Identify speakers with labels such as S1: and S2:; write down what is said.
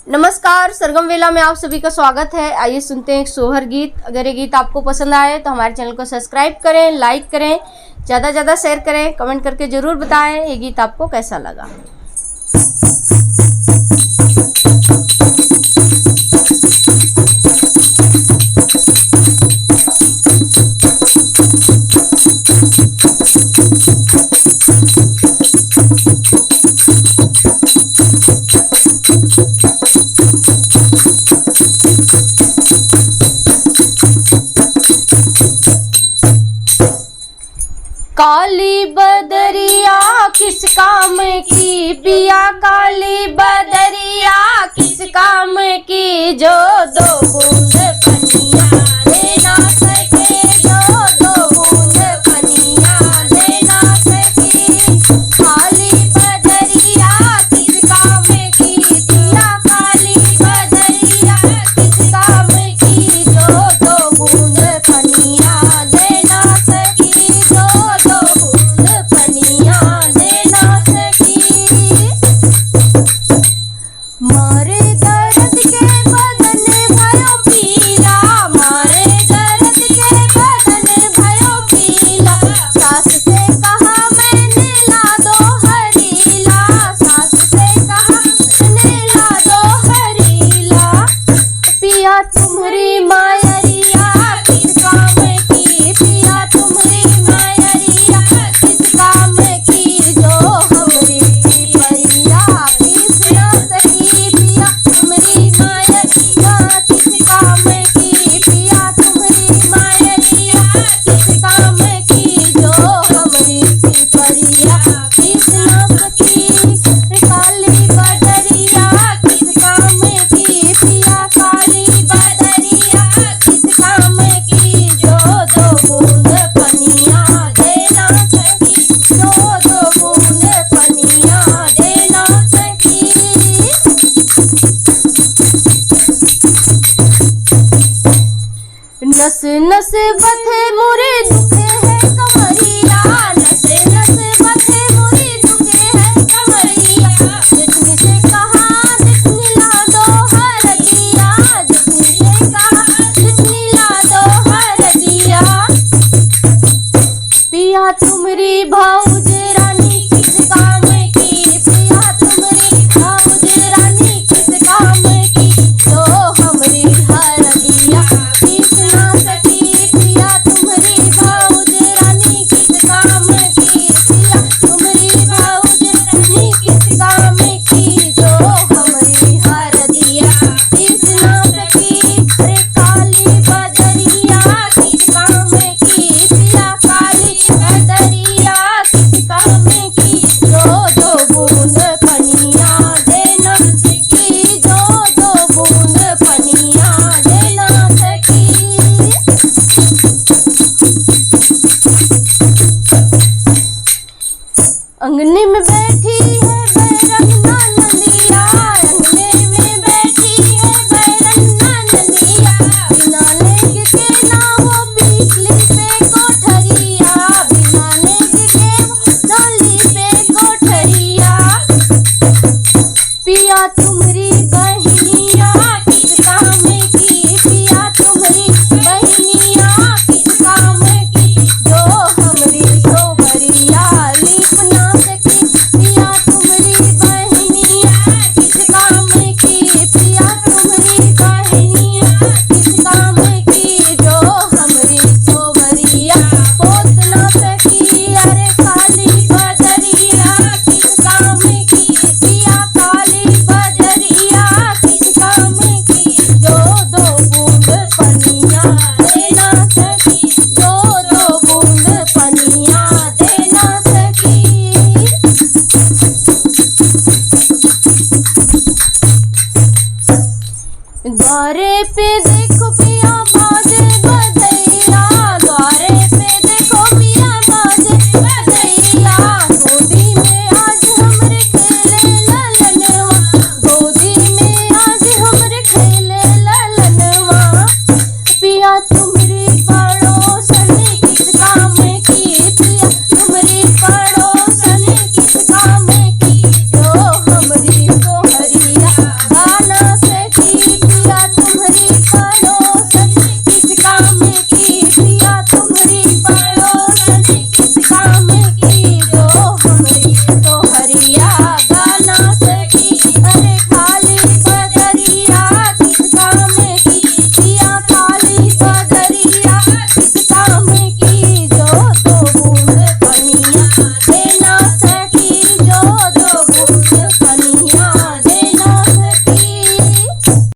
S1: नमस्कार, सरगम वेला में आप सभी का स्वागत है। आइए सुनते हैं एक सोहर गीत। अगर ये गीत आपको पसंद आए तो हमारे चैनल को सब्सक्राइब करें, लाइक करें, ज़्यादा ज़्यादा शेयर करें, कमेंट करके ज़रूर बताएं ये गीत आपको कैसा लगा। काली बदरिया किस काम की पिया, काली बदरिया किस काम की, जो दो बूंद पनिया दे ना सके, जो दो बूंद पनिया दे ना सके। काली बदरिया किस काम की पिया, काली बदरिया किस काम की, जो दो बूंद पनिया दे ना सकी, जो मारे दर्द के बदन भयो पीला, मारे दर्द के बदन भयो पीला, सास से कहा मैंने ला दो हरीला, सास से कहा मैंने ला दो हरीला। पिया तुम्हारी मायरिया किस काम की, पिया तुम्हारी मायरिया किस काम की, जो हमरी परिया किस ना सकी, पिया तुम्हारी मायरिया किस काम की, पिया तुम्हारी मायरिया किस काम की, जो हमरी परिया किस ना सकी। काली बदरिया किस काम की पिया, काली बदरिया किस काम की, जो दो बूंद पनिया दे ना सकी, जो दो बूंद पनिया दे ना सकी। नस नस बथे मोरे दुखे है कमरिया, नस नस बथे मोरे दुखे है कमरिया, जितनी से कहा जितनी ला दो हरदिया, जितनी से कहा जितनी ला दो हरदिया। पिया तुम्हारी भाऊज रानी किस काम की, पिया तुम्हारी भाऊज रानी किस काम की, जो हमरी हरदिया किस ना सकी, पिया तुम्हारी भाऊज रानी किस काम की, पिया तुम्हारी भाऊज रानी किस काम की, जो हमरी हरदिया किस ना सकी। अरे काली बदरिया किस काम की पिया, काली बदरिया किस काम की, जो दो बूंद पनिया दे ना सकी, जो दो बूंद पनिया दे ना सकी। अंगने में बैठी है बैरन्ना नंदिया, अंगने में बैठी है बैरन्ना नंदिया, बिना लेग के ना वो बिजली पे कोठरिया, बिना लेग के वो डाली पे कोठरिया। पिया तुम्हारी बहनिया किस काम की, पिया तुम्हारी बहनिया किस काम की, जो हमरी सोबरिया लिप ना सकी, पिया तुम्हारी बहनिया किस काम की, पिया तुम्हारी बहनिया किस काम की, जो हमरी सोबरिया पोत ना सकी। अरे काली बदरिया किस काम की पिया, काली बदरिया किस काम की, जो दो बूंद पनिया दे ना सकी, जो दो बूंद पनिया दे ना सकी। द्वारे पे